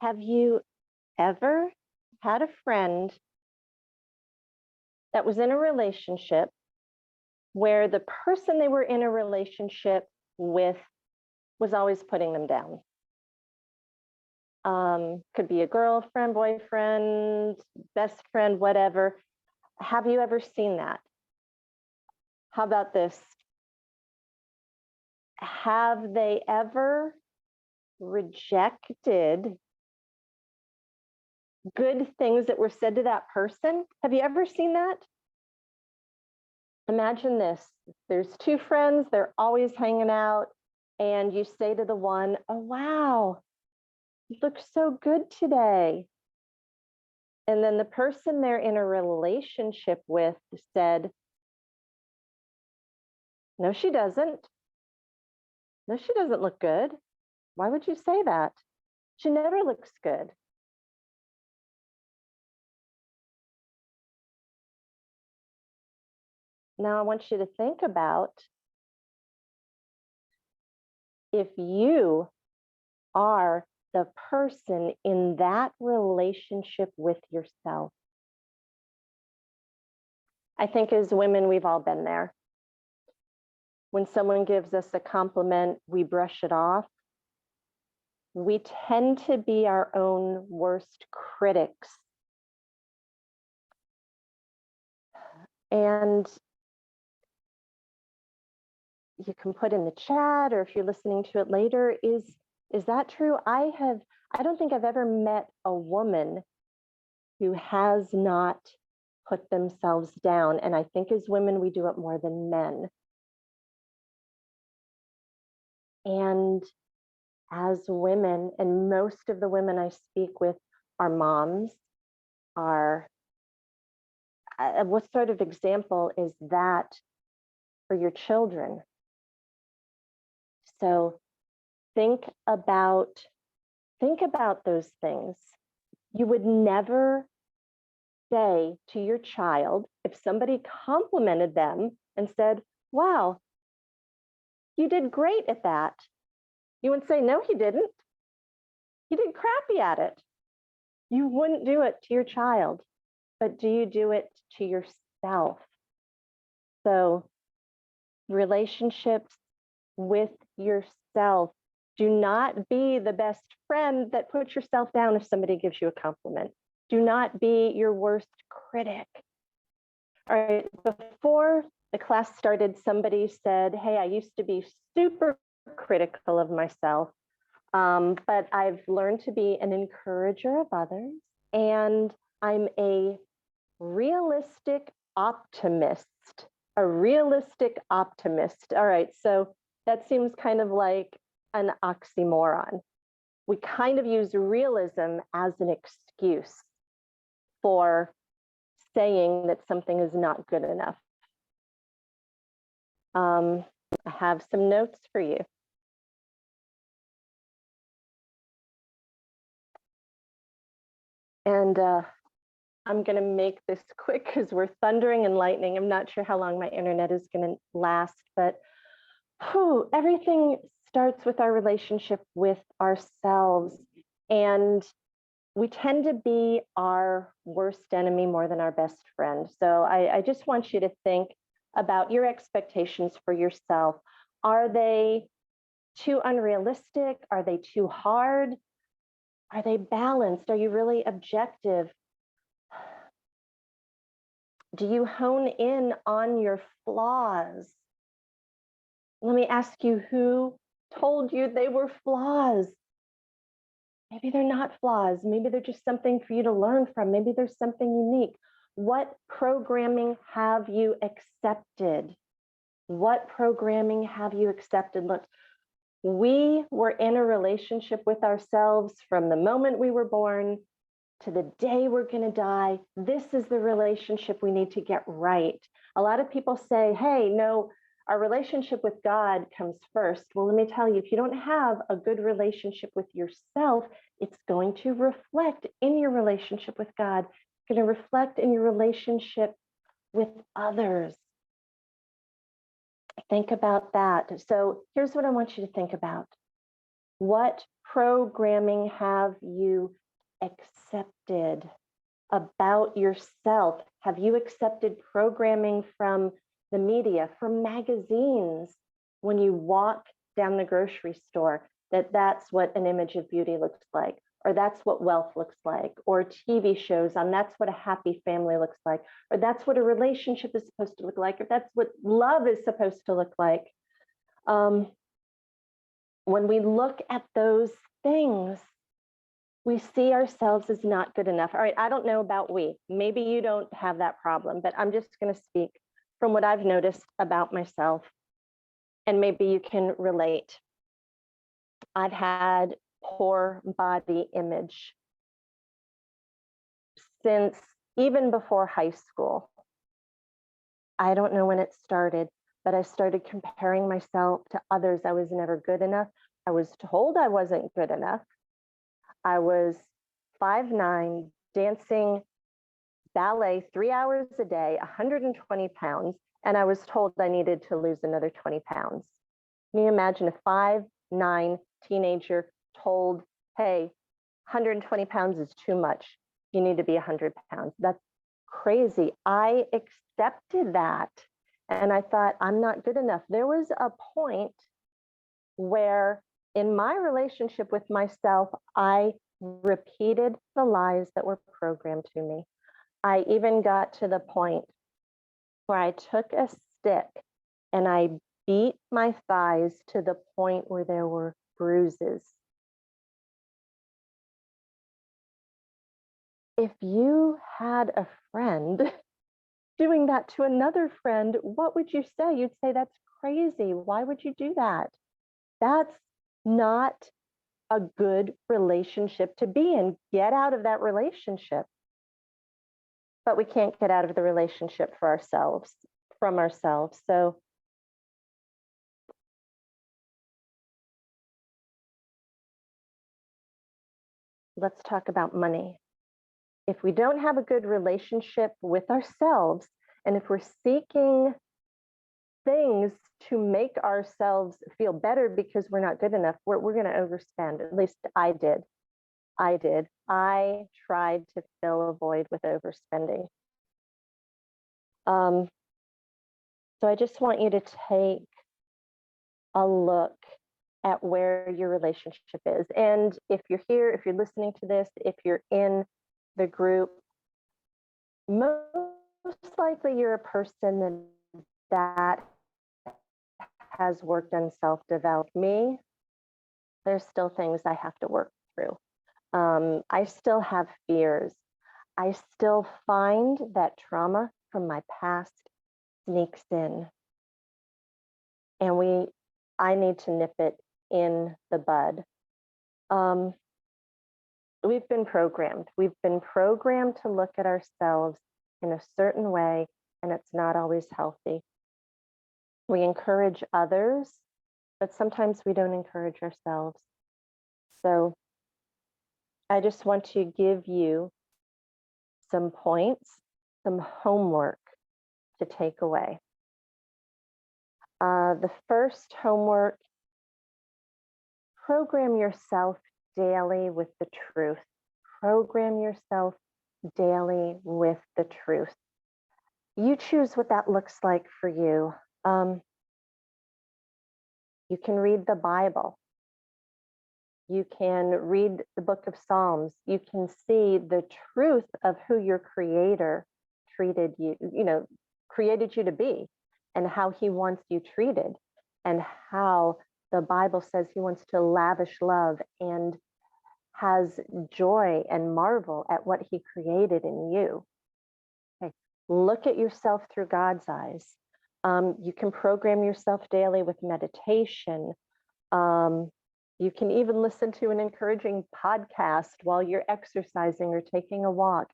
Have you ever had a friend that was in a relationship where the person they were in a relationship with was always putting them down? Could be a girlfriend, boyfriend, best friend, whatever. Have you ever seen that? How about this? Have they ever rejected good things that were said to that person? Have you ever seen that? Imagine this. There's two friends, they're always hanging out, and you say to the one, "Oh, wow, you look so good today." And then the person they're in a relationship with said, "No, she doesn't. No, she doesn't look good. Why would you say that? She never looks good." Now I want you to think about if you are the person in that relationship with yourself. I think as women, we've all been there. When someone gives us a compliment, we brush it off. We tend to be our own worst critics. And you can put in the chat, or if you're listening to it later, is that true? I don't think I've ever met a woman who has not put themselves down. And I think as women, we do it more than men. And as women, and most of the women I speak with are moms, are, what sort of example is that for your children? So think about those things. You would never say to your child, if somebody complimented them and said, "Wow, you did great at that," you would say, "No, he didn't. He did crappy at it." You wouldn't do it to your child, but do you do it to yourself? So relationships with yourself. Do not be the best friend that puts yourself down if somebody gives you a compliment. Do not be your worst critic. All right, before the class started, somebody said, "Hey, I used to be super critical of myself, but I've learned to be an encourager of others, and I'm a realistic optimist." A realistic optimist. All right, so that seems kind of like an oxymoron. We kind of use realism as an excuse for saying that something is not good enough. I have some notes for you. And I'm going to make this quick because we're thundering and lightning. I'm not sure how long my internet is going to last, but everything starts with our relationship with ourselves. And we tend to be our worst enemy more than our best friend. So I just want you to think about your expectations for yourself. Are they too unrealistic? Are they too hard? Are they balanced? Are you really objective? Do you hone in on your flaws? Let me ask you, who told you they were flaws? Maybe they're not flaws. Maybe they're just something for you to learn from. Maybe there's something unique. What programming have you accepted? What programming have you accepted? Look, we were in a relationship with ourselves from the moment we were born to the day we're going to die. This is the relationship we need to get right. A lot of people say, "Hey, no, our relationship with God comes first." Well, let me tell you, if you don't have a good relationship with yourself, it's going to reflect in your relationship with God. It's going to reflect in your relationship with others. Think about that. So here's what I want you to think about. What programming have you accepted about yourself? Have you accepted programming from the media, from magazines, when you walk down the grocery store, that's what an image of beauty looks like, or that's what wealth looks like, or TV shows on that's what a happy family looks like, or that's what a relationship is supposed to look like, or that's what love is supposed to look like. When we look at those things, we see ourselves as not good enough. All right, I don't know about we. Maybe you don't have that problem, but I'm just going to speak from what I've noticed about myself, and maybe you can relate. I've had poor body image since even before high school. I don't know when it started, but I started comparing myself to others. I was never good enough. I was told I wasn't good enough. I was 5'9", dancing ballet 3 hours a day, 120 pounds, and I was told I needed to lose another 20 pounds. Can you imagine a 5'9" teenager told, hey, 120 pounds is too much. You need to be 100 pounds. That's crazy. I accepted that. And I thought, I'm not good enough. There was a point where in my relationship with myself, I repeated the lies that were programmed to me. I even got to the point where I took a stick and I beat my thighs to the point where there were bruises. If you had a friend doing that to another friend, what would you say? You'd say, that's crazy. Why would you do that? That's not a good relationship to be in. Get out of that relationship. But we can't get out of the relationship for ourselves, from ourselves. So let's talk about money. If we don't have a good relationship with ourselves, and if we're seeking things to make ourselves feel better because we're not good enough, we're going to overspend. At least I did. I tried to fill a void with overspending. So I just want you to take a look at where your relationship is. And if you're here, if you're listening to this, if you're in the group, most likely you're a person that has worked on self-development. Me, there's still things I have to work through. I still have fears. I still find that trauma from my past sneaks in. And I need to nip it in the bud. We've been programmed. We've been programmed to look at ourselves in a certain way, and it's not always healthy. We encourage others, but sometimes we don't encourage ourselves. So I just want to give you some points, some homework to take away. The first homework, program yourself daily with the truth. Program yourself daily with the truth. You choose what that looks like for you. You can read the Bible. You can read the book of Psalms. You can see the truth of who your creator created you to be, and how he wants you treated, and how the Bible says he wants to lavish love and has joy and marvel at what he created in you. Okay. Look at yourself through God's eyes. You can program yourself daily with meditation. You can even listen to an encouraging podcast while you're exercising or taking a walk.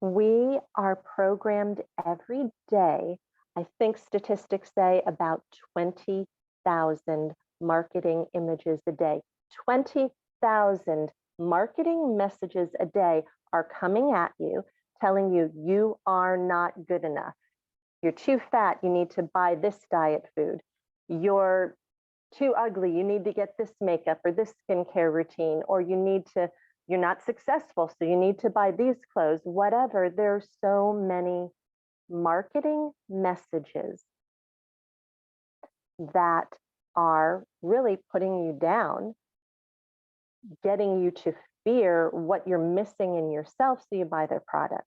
We are programmed every day. I think statistics say about 20,000 marketing images a day. 20,000 marketing messages a day are coming at you, telling you you are not good enough. You're too fat, you need to buy this diet food. You're too ugly. You need to get this makeup or this skincare routine, or you're not successful, so you need to buy these clothes, whatever. There's so many marketing messages that are really putting you down, getting you to fear what you're missing in yourself, so you buy their product.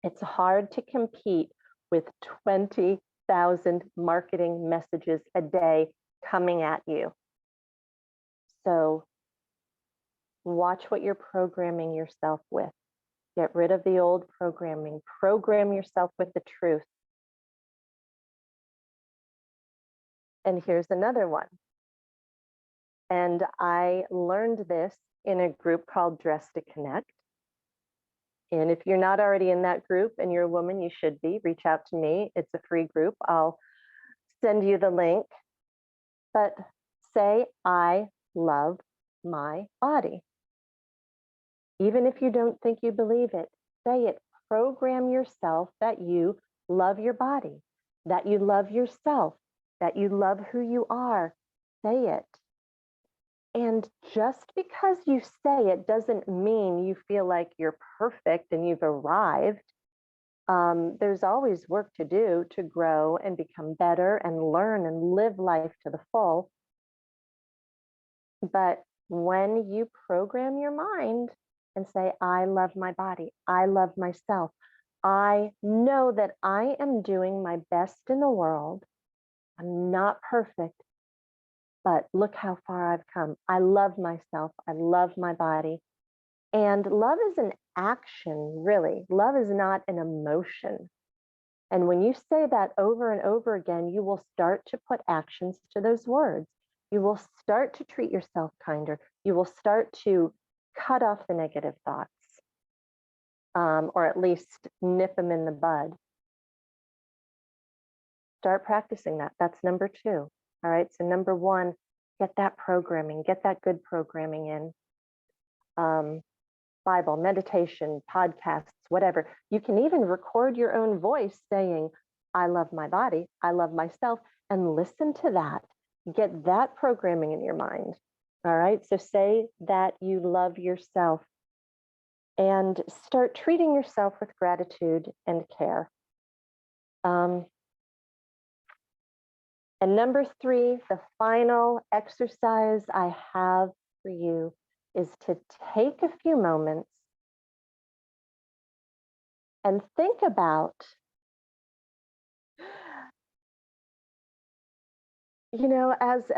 It's hard to compete with 20,000 marketing messages a day coming at you. So watch what you're programming yourself with. Get rid of the old programming. Program yourself with the truth. And here's another one. And I learned this in a group called Dress to Connect. And if you're not already in that group and you're a woman, you should be. Reach out to me. It's a free group. I'll send you the link. But say, I love my body. Even if you don't think you believe it, say it. Program yourself that you love your body, that you love yourself, that you love who you are. Say it. And just because you say it doesn't mean you feel like you're perfect and you've arrived. There's always work to do to grow and become better and learn and live life to the full. But when you program your mind and say, I love my body, I love myself, I know that I am doing my best in the world. I'm not perfect, but look how far I've come. I love myself. I love my body. And love is an action, really. Love is not an emotion. And when you say that over and over again, you will start to put actions to those words. You will start to treat yourself kinder. You will start to cut off the negative thoughts, or at least nip them in the bud. Start practicing that. That's number 2. All right. So number 1, get that programming, get that good programming in. Bible, meditation, podcasts, whatever. You can even record your own voice saying, I love my body, I love myself, and listen to that. Get that programming in your mind. All right. So say that you love yourself and start treating yourself with gratitude and care. And number 3, the final exercise I have for you is to take a few moments and think about, as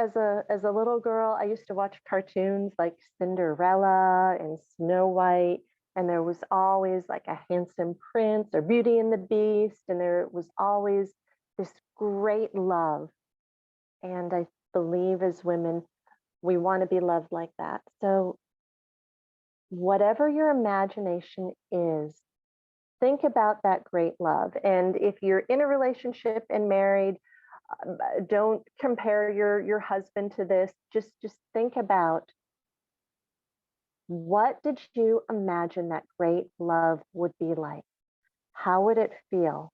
a little girl, I used to watch cartoons like Cinderella and Snow White, and there was always like a handsome prince or Beauty and the Beast, and there was always this great love. And I believe as women, we want to be loved like that. So whatever your imagination is, think about that great love. And if you're in a relationship and married, don't compare your husband to this. Just think about, what did you imagine that great love would be like? How would it feel?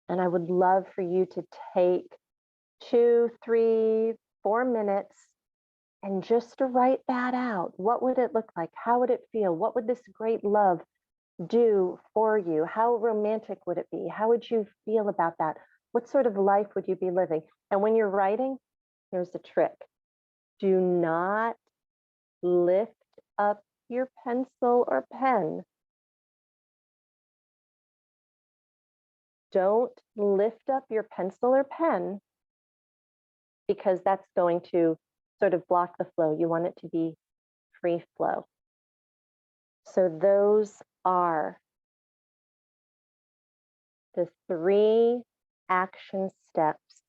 And I would love for you to take 2, 3, 4 minutes and just to write that out. What would it look like? How would it feel? What would this great love do for you? How romantic would it be? How would you feel about that? What sort of life would you be living? And when you're writing, here's the trick. Do not lift up your pencil or pen. Don't lift up your pencil or pen, because that's going to sort of block the flow. You want it to be free flow. So those are the 3 action steps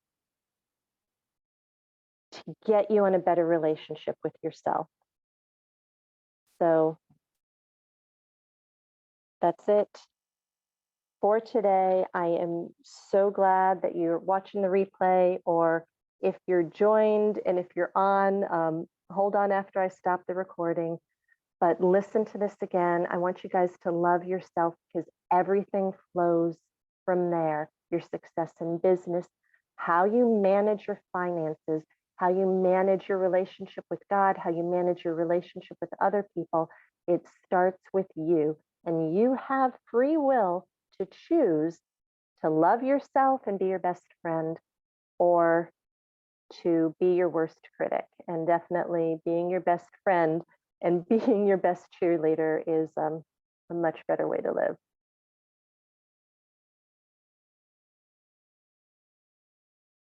to get you in a better relationship with yourself. So that's it for today. I am so glad that you're watching the replay, or if you're joined and if you're on, hold on after I stop the recording, but listen to this again. I want you guys to love yourself, because everything flows from there. Your success in business, how you manage your finances, how you manage your relationship with God, how you manage your relationship with other people, it starts with you. And you have free will to choose to love yourself and be your best friend, or to be your worst critic. And definitely being your best friend and being your best cheerleader is a much better way to live.